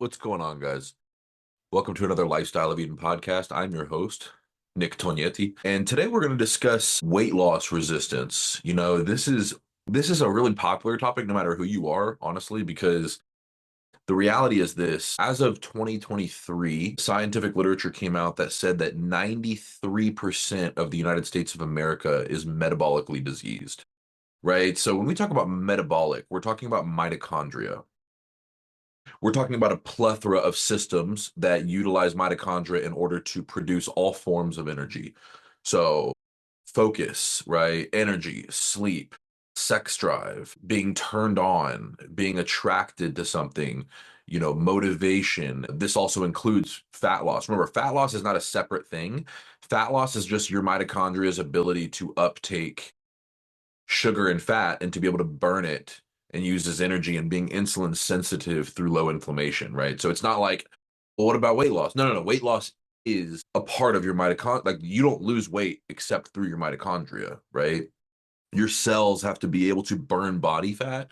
What's going on, guys? Welcome to another Lifestyle of Eden podcast. I'm your host, Nick Tognietti, and today we're going to discuss weight loss resistance. This is a really popular topic no matter who you are, honestly, because the reality is this. As of 2023, scientific literature came out that said that 93% of the United States of America is metabolically diseased, right? So when we talk about metabolic, we're talking about mitochondria. We're talking about a plethora of systems that utilize mitochondria in order to produce all forms of energy. So, focus, right? Energy, sleep, sex drive, being turned on, being attracted to something, motivation. This also includes fat loss. Remember, fat loss is not a separate thing. Fat loss is just your mitochondria's ability to uptake sugar and fat and to be able to burn it and use as energy and being insulin sensitive through low inflammation, right? So it's not like, well, what about weight loss? No, no, no. Weight loss is a part of your mitochondria. Like you don't lose weight except through your mitochondria, right? Your cells have to be able to burn body fat,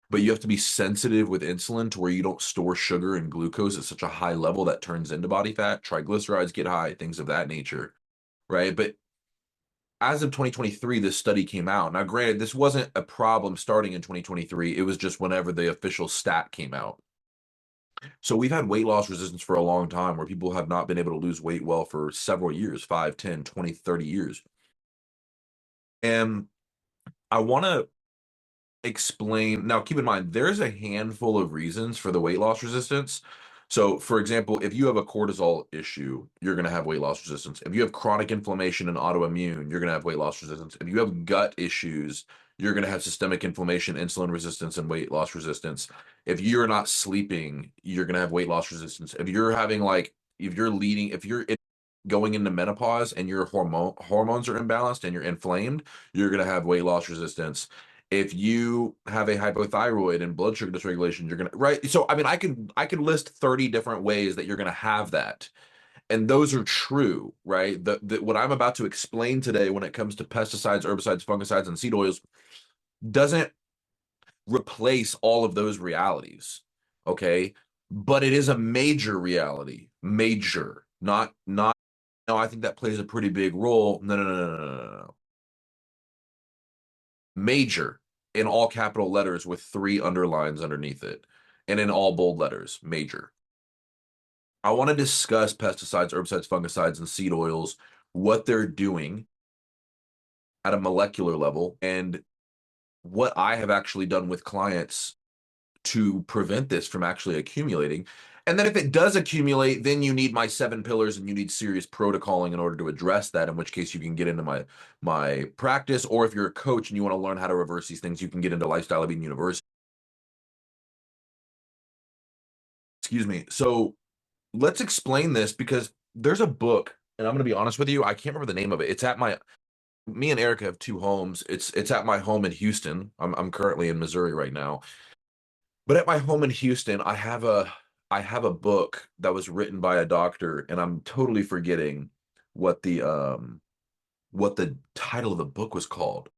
but you have to be sensitive with insulin to where you don't store sugar and glucose at such a high level that turns into body fat. Triglycerides get high, things of that nature, right? But as of 2023, this study came out. Now, granted, this wasn't a problem starting in 2023. It was just whenever the official stat came out. So we've had weight loss resistance for a long time where people have not been able to lose weight well for several years, 5, 10, 20, 30 years. And I want to explain. Now, keep in mind, there's a handful of reasons for the weight loss resistance. So, for example, if you have a cortisol issue, you're going to have weight loss resistance. If you have chronic inflammation and autoimmune, you're going to have weight loss resistance. If you have gut issues, you're going to have systemic inflammation, insulin resistance, and weight loss resistance. If you're not sleeping, you're going to have weight loss resistance. If you're having if you're going into menopause and your hormones are imbalanced and you're inflamed, you're going to have weight loss resistance. If you have a hypothyroid and blood sugar dysregulation, you're gonna, right. So I mean, I could list 30 different ways that you're gonna have that, and those are true, right? What I'm about to explain today when it comes to pesticides, herbicides, fungicides, and seed oils doesn't replace all of those realities, okay? But it is a major reality, major, not. No, I think that plays a pretty big role. No, no, no, no, no, no, no, no. Major in all capital letters with 3 underlines underneath it, and in all bold letters, major. I want to discuss pesticides, herbicides, fungicides, and seed oils, what they're doing at a molecular level, and what I have actually done with clients to prevent this from actually accumulating. And then if it does accumulate, then you need my 7 pillars and you need serious protocoling in order to address that, in which case you can get into my practice. Or if you're a coach and you want to learn how to reverse these things, you can get into Lifestyle of Eden University. Excuse me. So let's explain this because there's a book, and I'm going to be honest with you, I can't remember the name of it. It's at my Me and Erica have 2 homes. It's at my home in Houston. I'm currently in Missouri right now. But at my home in Houston, I have a book that was written by a doctor, and I'm totally forgetting what the title of the book was called.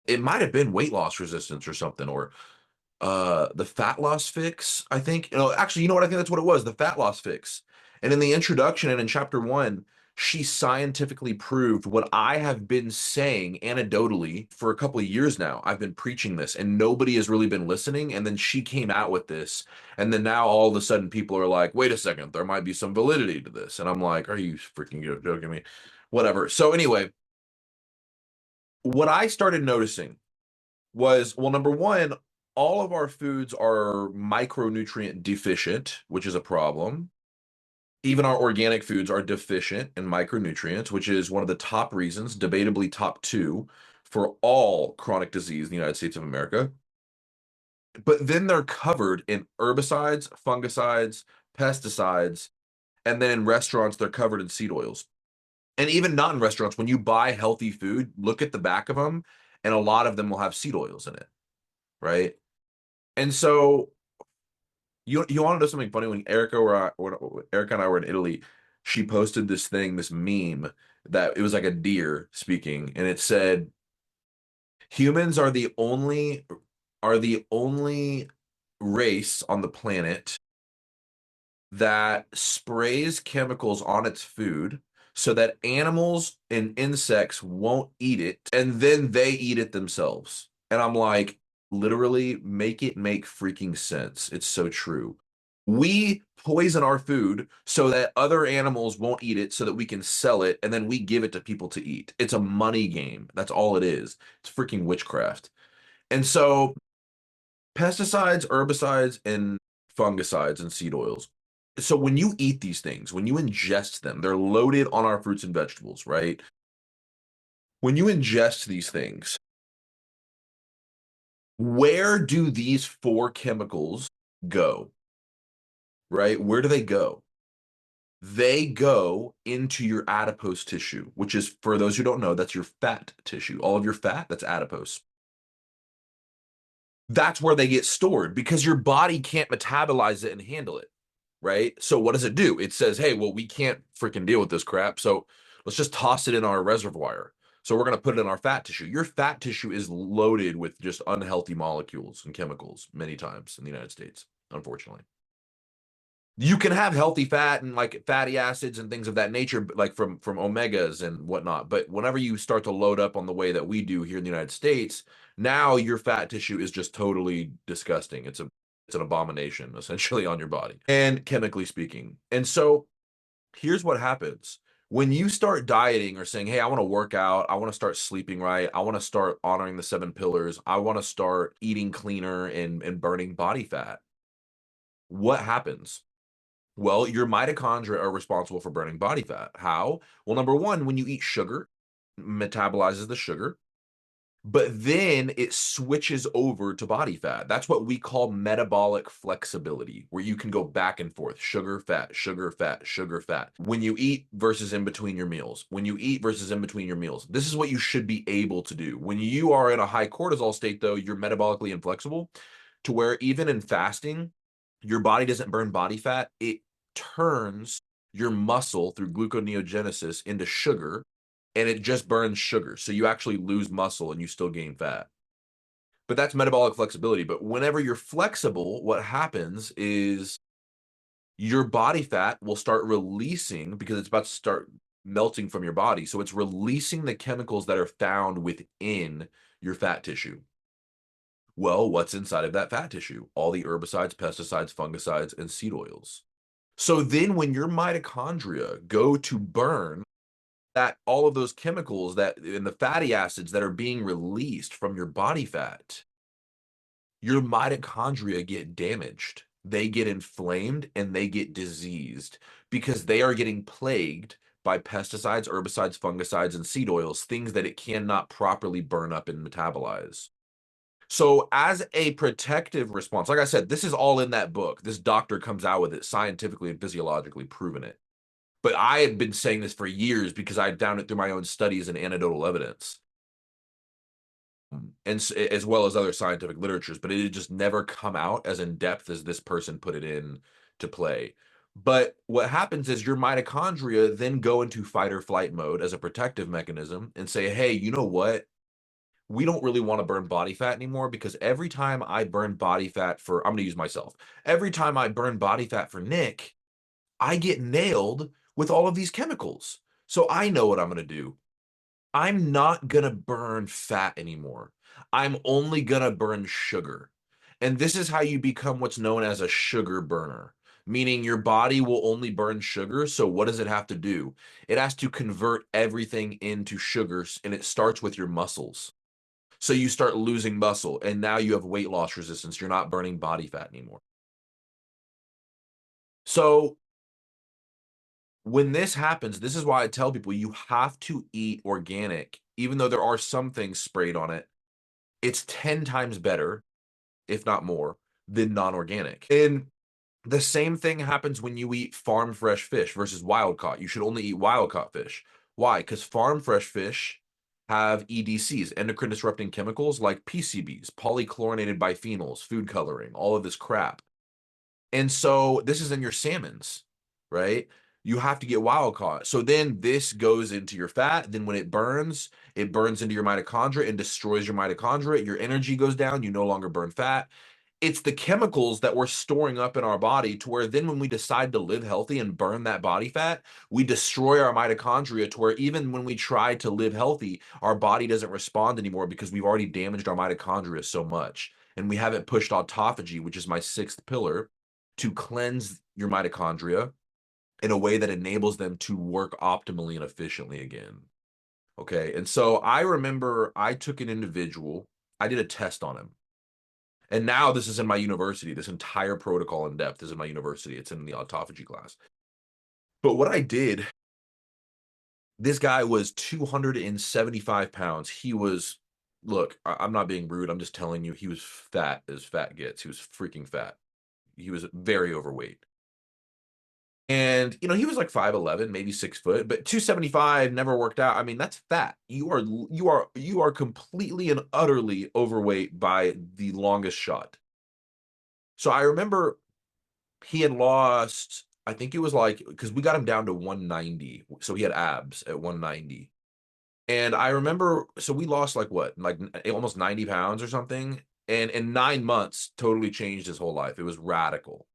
It might have been weight loss resistance or something, or the fat loss fix, I think. Actually, you know what? I think that's what it was, the fat loss fix. And in the introduction and in chapter 1, she scientifically proved what I have been saying anecdotally for a couple of years now. I've been preaching this and nobody has really been listening. And then she came out with this. And then now all of a sudden people are like, wait a second, there might be some validity to this. And I'm like, are you freaking joking me? Whatever. So anyway, what I started noticing was, well, number one, all of our foods are micronutrient deficient, which is a problem. Even our organic foods are deficient in micronutrients, which is one of the top reasons, debatably top 2, for all chronic disease in the United States of America. But then they're covered in herbicides, fungicides, pesticides, and then in restaurants, they're covered in seed oils. And even not in restaurants, when you buy healthy food, look at the back of them, and a lot of them will have seed oils in it, right? And so you want to know something funny? When Erica and I were in Italy, she posted this thing, this meme that it was like a deer speaking, and it said, "Humans are the only race on the planet that sprays chemicals on its food so that animals and insects won't eat it, and then they eat it themselves. And I'm like, literally, make it make freaking sense. It's so true. We poison our food so that other animals won't eat it so that we can sell it, and then we give it to people to eat. It's a money game. That's all it is. It's freaking witchcraft. And so pesticides, herbicides, and fungicides and seed oils. So when you eat these things, when you ingest them, they're loaded on our fruits and vegetables, right? When you ingest these things, where do these four chemicals go, right? Where do they go? They go into your adipose tissue, which is, for those who don't know, that's your fat tissue. All of your fat, that's adipose. That's where they get stored because your body can't metabolize it and handle it, right? So what does it do? It says, hey, well, we can't freaking deal with this crap. So let's just toss it in our reservoir. So we're going to put it in our fat tissue. Your fat tissue is loaded with just unhealthy molecules and chemicals many times in the United States, unfortunately. You can have healthy fat and like fatty acids and things of that nature, like from omegas and whatnot. But whenever you start to load up on the way that we do here in the United States, now your fat tissue is just totally disgusting. It's an abomination essentially on your body and chemically speaking. And so here's what happens. When you start dieting or saying, hey, I want to work out, I want to start sleeping right, I want to start honoring the 7 pillars, I want to start eating cleaner and burning body fat, what happens? Well, your mitochondria are responsible for burning body fat. How? Well, number one, when you eat sugar, metabolizes the sugar, but then it switches over to body fat. That's what we call metabolic flexibility, where you can go back and forth, sugar, fat, sugar, fat, sugar, fat. When you eat versus in between your meals, when you eat versus in between your meals. This is what you should be able to do. When you are in a high cortisol state, though, you're metabolically inflexible to where even in fasting, your body doesn't burn body fat. It turns your muscle through gluconeogenesis into sugar, and it just burns sugar. So you actually lose muscle and you still gain fat. But that's metabolic flexibility. But whenever you're flexible, what happens is your body fat will start releasing because it's about to start melting from your body. So it's releasing the chemicals that are found within your fat tissue. Well, what's inside of that fat tissue? All the herbicides, pesticides, fungicides, and seed oils. So then when your mitochondria go to burn that all of those chemicals that and the fatty acids that are being released from your body fat, your mitochondria get damaged. They get inflamed and they get diseased because they are getting plagued by pesticides, herbicides, fungicides, and seed oils, things that it cannot properly burn up and metabolize. So, as a protective response, like I said, this is all in that book. This doctor comes out with it scientifically and physiologically proven it. But I had been saying this for years because I found it through my own studies and anecdotal evidence, and as well as other scientific literatures. But it had just never come out as in depth as this person put it in to play. But what happens is your mitochondria then go into fight or flight mode as a protective mechanism and say, hey, you know what? We don't really want to burn body fat anymore because every time I burn body fat for, I'm going to use myself, every time I burn body fat for Nick, I get nailed with all of these chemicals. So I know what I'm going to do. I'm not going to burn fat anymore. I'm only going to burn sugar. And this is how you become what's known as a sugar burner, meaning your body will only burn sugar. So what does it have to do? It has to convert everything into sugars, and it starts with your muscles. So you start losing muscle, and now you have weight loss resistance. You're not burning body fat anymore. So when this happens, this is why I tell people you have to eat organic, even though there are some things sprayed on it. It's 10 times better, if not more, than non-organic. And the same thing happens when you eat farm fresh fish versus wild caught. You should only eat wild caught fish. Why? Because farm fresh fish have EDCs, endocrine disrupting chemicals like PCBs, polychlorinated biphenyls, food coloring, all of this crap. And so this is in your salmons, right? You have to get wild caught. So then this goes into your fat. Then when it burns into your mitochondria and destroys your mitochondria. Your energy goes down. You no longer burn fat. It's the chemicals that we're storing up in our body to where then when we decide to live healthy and burn that body fat, we destroy our mitochondria to where even when we try to live healthy, our body doesn't respond anymore because we've already damaged our mitochondria so much. And we haven't pushed autophagy, which is my sixth pillar, to cleanse your mitochondria in a way that enables them to work optimally and efficiently again. Okay. And so I remember I took an individual, I did a test on him. And now this is in my university. This entire protocol in depth is in my university. It's in the autophagy class. But what I did, this guy was 275 pounds. He was, look, I'm not being rude. I'm just telling you, he was fat as fat gets. He was freaking fat. He was very overweight. And, he was like 5'11", maybe 6 foot, but 275 never worked out. I mean, that's fat. You are completely and utterly overweight by the longest shot. So I remember he had lost, I think it was like, because we got him down to 190. So he had abs at 190. And I remember, so we lost like what, like almost 90 pounds or something. And in 9 months, totally changed his whole life. It was radical.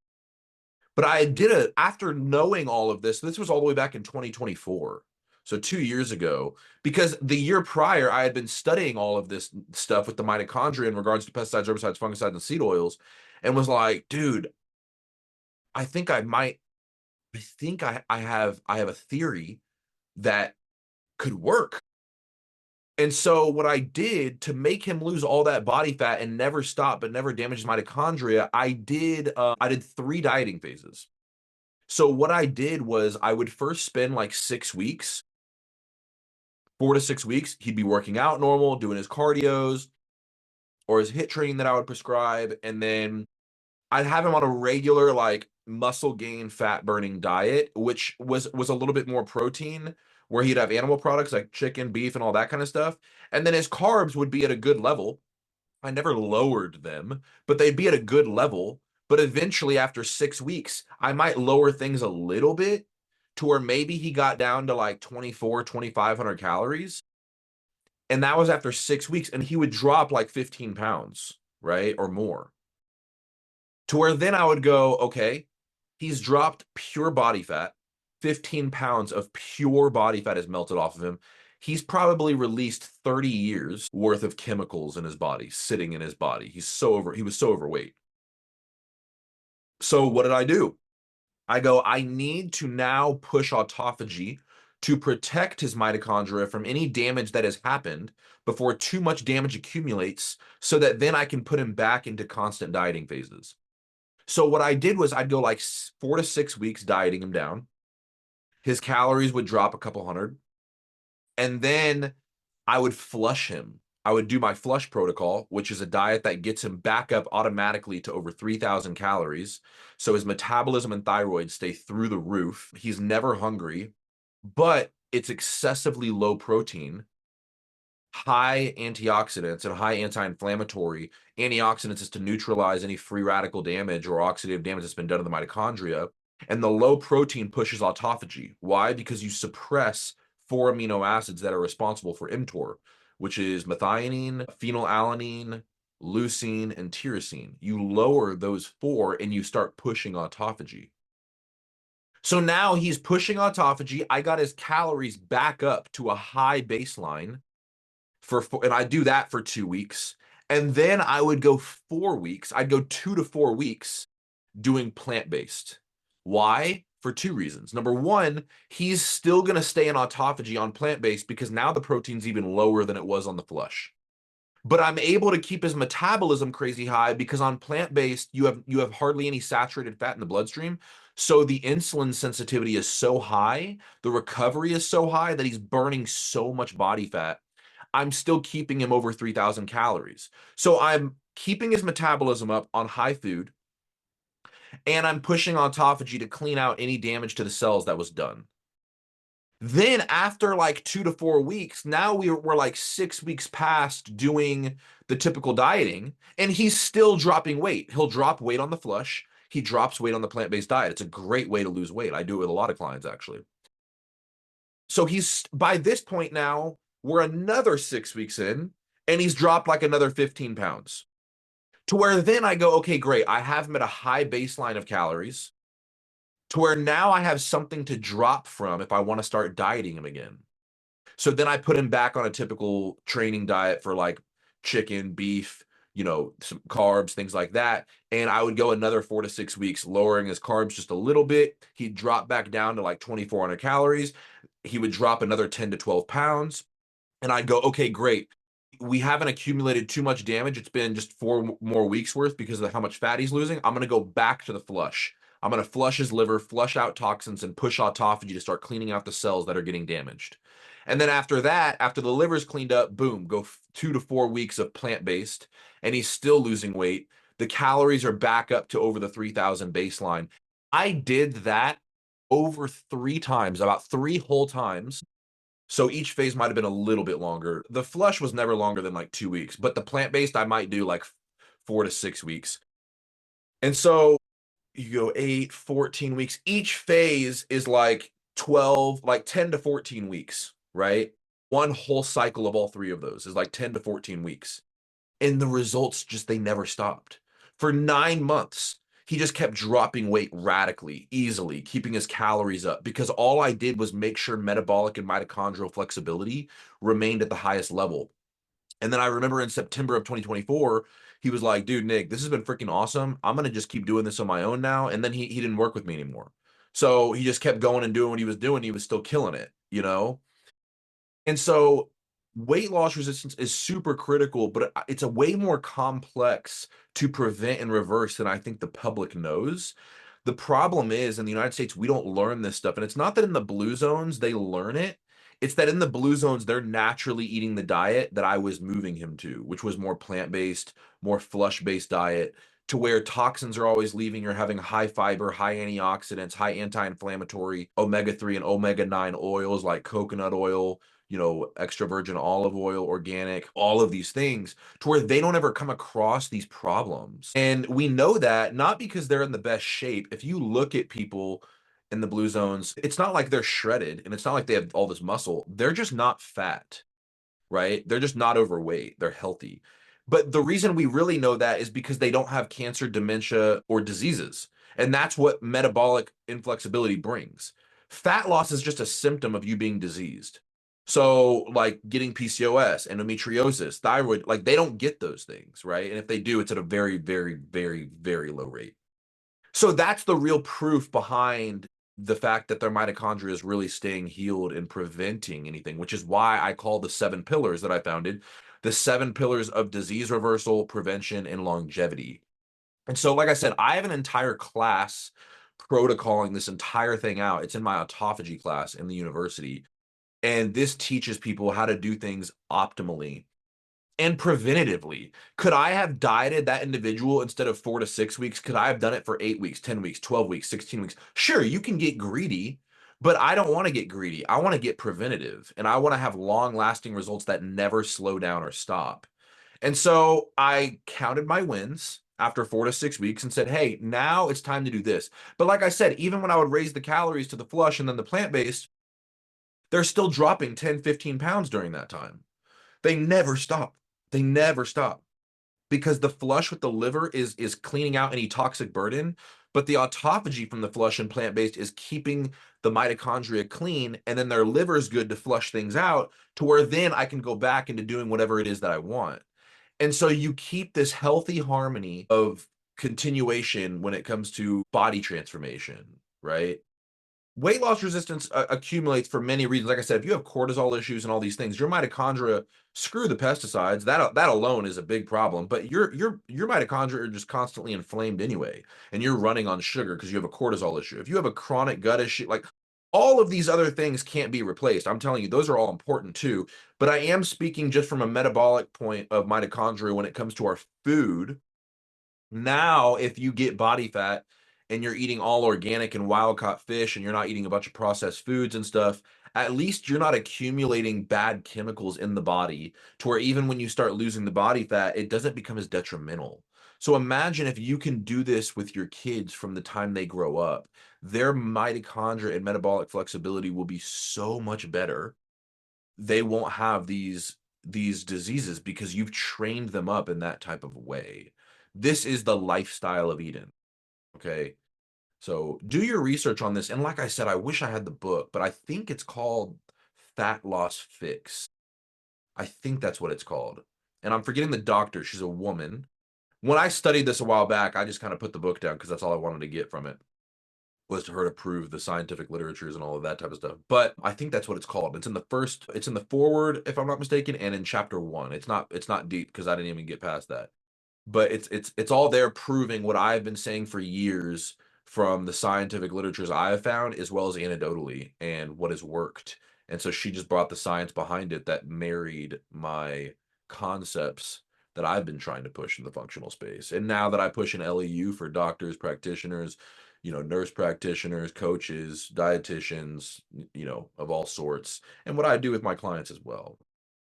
But I did it after knowing all of this was all the way back in 2024. So 2 years ago, because the year prior, I had been studying all of this stuff with the mitochondria in regards to pesticides, herbicides, fungicides, and seed oils, and was like, dude, I think I might, I think I have a theory that could work. And so what I did to make him lose all that body fat and never stop but never damage his mitochondria, I did 3 dieting phases. So what I did was I would first spend like 6 weeks, 4 to 6 weeks, he'd be working out normal, doing his cardios or his HIIT training that I would prescribe, and then I'd have him on a regular, like, muscle gain, fat burning diet, which was a little bit more protein, where he'd have animal products like chicken, beef, and all that kind of stuff. And then his carbs would be at a good level. I never lowered them, but they'd be at a good level. But eventually, after 6 weeks, I might lower things a little bit to where maybe he got down to like 2,500 calories. And that was after 6 weeks. And he would drop like 15 pounds, right? Or more. To where then I would go, okay, he's dropped pure body fat. 15 pounds of pure body fat is melted off of him. He's probably released 30 years worth of chemicals in his body, sitting in his body. He was so overweight. So what did I do? I go, I need to now push autophagy to protect his mitochondria from any damage that has happened before too much damage accumulates so that then I can put him back into constant dieting phases. So what I did was I'd go like 4 to 6 weeks dieting him down. His calories would drop a couple hundred. And then I would flush him. I would do my flush protocol, which is a diet that gets him back up automatically to over 3,000 calories. So his metabolism and thyroid stay through the roof. He's never hungry, but it's excessively low protein, high antioxidants and high anti-inflammatory. Antioxidants is to neutralize any free radical damage or oxidative damage that's been done to the mitochondria. And the low protein pushes autophagy. Why? Because you suppress 4 amino acids that are responsible for mTOR, which is methionine, phenylalanine, leucine, and tyrosine. You lower those 4 and you start pushing autophagy. So now he's pushing autophagy. I got his calories back up to a high baseline and I do that for 2 weeks. And then I would go 4 weeks. I'd go 2 to 4 weeks doing plant-based. Why? For 2 reasons. Number one, he's still going to stay in autophagy on plant-based because now the protein's even lower than it was on the flush. But I'm able to keep his metabolism crazy high because on plant-based, you have hardly any saturated fat in the bloodstream. So the insulin sensitivity is so high, the recovery is so high that he's burning so much body fat. I'm still keeping him over 3,000 calories. So I'm keeping his metabolism up on high food, and I'm pushing autophagy to clean out any damage to the cells that was done. Then after like 2 to 4 weeks, now we're like 6 weeks past doing the typical dieting, and he's still dropping weight. He'll drop weight on the flush. He drops weight on the plant-based diet. It's a great way to lose weight. I do it with a lot of clients, actually. So he's by this point now, we're another 6 weeks in, and he's dropped like another 15 pounds to where then I go, okay, great. I have them at a high baseline of calories to where now I have something to drop from if I want to start dieting him again. So then I put him back on a typical training diet for like chicken, beef, some carbs, things like that. And I would go another 4 to 6 weeks, lowering his carbs just a little bit. He'd drop back down to like 2,400 calories. He would drop another 10 to 12 pounds. And I'd go, okay, great. We haven't accumulated too much damage. It's been just 4 more weeks worth because of how much fat he's losing. I'm going to go back to the flush. I'm going to flush his liver, flush out toxins, and push autophagy to start cleaning out the cells that are getting damaged. And then after that, after the liver's cleaned up, boom, go 2 to 4 weeks of plant-based, and he's still losing weight. The calories are back up to over the 3,000 baseline. I did that over 3 times, about 3 whole times. So each phase might have been a little bit longer. The flush was never longer than like 2 weeks, but the plant-based I might do like 4 to 6 weeks. And so you go 8, 14 weeks. Each phase is like 12, like 10 to 14 weeks, right? One whole cycle of all three of those is like 10 to 14 weeks. And the results just, they never stopped. For 9 months, he just kept dropping weight radically, easily, keeping his calories up because all I did was make sure metabolic and mitochondrial flexibility remained at the highest level. And then I remember in September of 2024, he was like, dude, Nick, this has been freaking awesome. I'm going to just keep doing this on my own now. And then he didn't work with me anymore. So he just kept going and doing what he was doing. He was still killing it. And so weight loss resistance is super critical, but it's a way more complex to prevent and reverse than I think the public knows. The problem is in the United States, we don't learn this stuff. And it's not that in the blue zones they learn it. It's that in the blue zones, they're naturally eating the diet that I was moving him to, which was more plant-based, more flush-based diet, to where toxins are always leaving. You're having high fiber, high antioxidants, high anti-inflammatory, omega-3 and omega-9 oils like coconut oil, extra virgin olive oil, organic, all of these things, to where they don't ever come across these problems. And we know that not because they're in the best shape. If you look at people in the blue zones, it's not like they're shredded and it's not like they have all this muscle. They're just not fat, right? They're just not overweight. They're healthy. But the reason we really know that is because they don't have cancer, dementia, or diseases. And that's what metabolic inflexibility brings. Fat loss is just a symptom of you being diseased. So, like getting PCOS, endometriosis, thyroid, like they don't get those things, right? And if they do, it's at a very, very, very, very low rate. So that's the real proof behind the fact that their mitochondria is really staying healed and preventing anything, which is why I call the 7 pillars that I founded the 7 pillars of disease reversal, prevention, and longevity. And so, like I said, I have an entire class protocoling this entire thing out. It's in my autophagy class in the university. And this teaches people how to do things optimally and preventatively. Could I have dieted that individual instead of 4 to 6 weeks? Could I have done it for 8 weeks, 10 weeks, 12 weeks, 16 weeks? Sure, you can get greedy, but I don't want to get greedy. I want to get preventative and I want to have long lasting results that never slow down or stop. And so I counted my wins after 4 to 6 weeks and said, hey, now it's time to do this. But like I said, even when I would raise the calories to the flush and then the plant based, they're still dropping 10, 15 pounds during that time. They never stop. They never stop because the flush with the liver is cleaning out any toxic burden, but the autophagy from the flush and plant-based is keeping the mitochondria clean, and then their liver is good to flush things out to where then I can go back into doing whatever it is that I want. And so you keep this healthy harmony of continuation when it comes to body transformation, right? Weight loss resistance accumulates for many reasons. Like I said, if you have cortisol issues and all these things, your mitochondria, screw the pesticides. That alone is a big problem. But your mitochondria are just constantly inflamed anyway, and you're running on sugar because you have a cortisol issue. If you have a chronic gut issue, like all of these other things can't be replaced. I'm telling you, those are all important too. But I am speaking just from a metabolic point of mitochondria when it comes to our food. Now, if you get body fat and you're eating all organic and wild caught fish and you're not eating a bunch of processed foods and stuff, at least you're not accumulating bad chemicals in the body to where even when you start losing the body fat, it doesn't become as detrimental. So imagine if you can do this with your kids from the time they grow up, their mitochondria and metabolic flexibility will be so much better. They won't have these diseases because you've trained them up in that type of way. This is the lifestyle of Eden. Okay. So do your research on this. And like I said, I wish I had the book, but I think it's called Fat Loss Fix. I think that's what it's called. And I'm forgetting the doctor. She's a woman. When I studied this a while back, I just kind of put the book down because that's all I wanted to get from it, was to her to prove the scientific literatures and all of that type of stuff. But I think that's what it's called. It's in the forward, if I'm not mistaken, and in chapter 1. It's not deep because I didn't even get past that. But it's all there proving what I've been saying for years from the scientific literatures I have found, as well as anecdotally, and what has worked. And so she just brought the science behind it that married my concepts that I've been trying to push in the functional space. And now that I push an LEU for doctors, practitioners, nurse practitioners, coaches, dietitians, of all sorts, and what I do with my clients as well.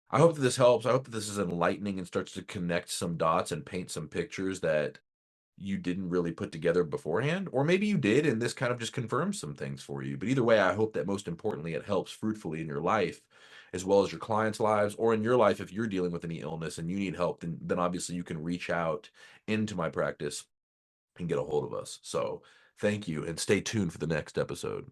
I hope that this helps. I hope that this is enlightening and starts to connect some dots and paint some pictures that you didn't really put together beforehand. Or maybe you did, and this kind of just confirms some things for you. But either way, I hope that most importantly, it helps fruitfully in your life, as well as your clients' lives, or in your life if you're dealing with any illness and you need help, then obviously you can reach out into my practice and get a hold of us. So thank you, and stay tuned for the next episode.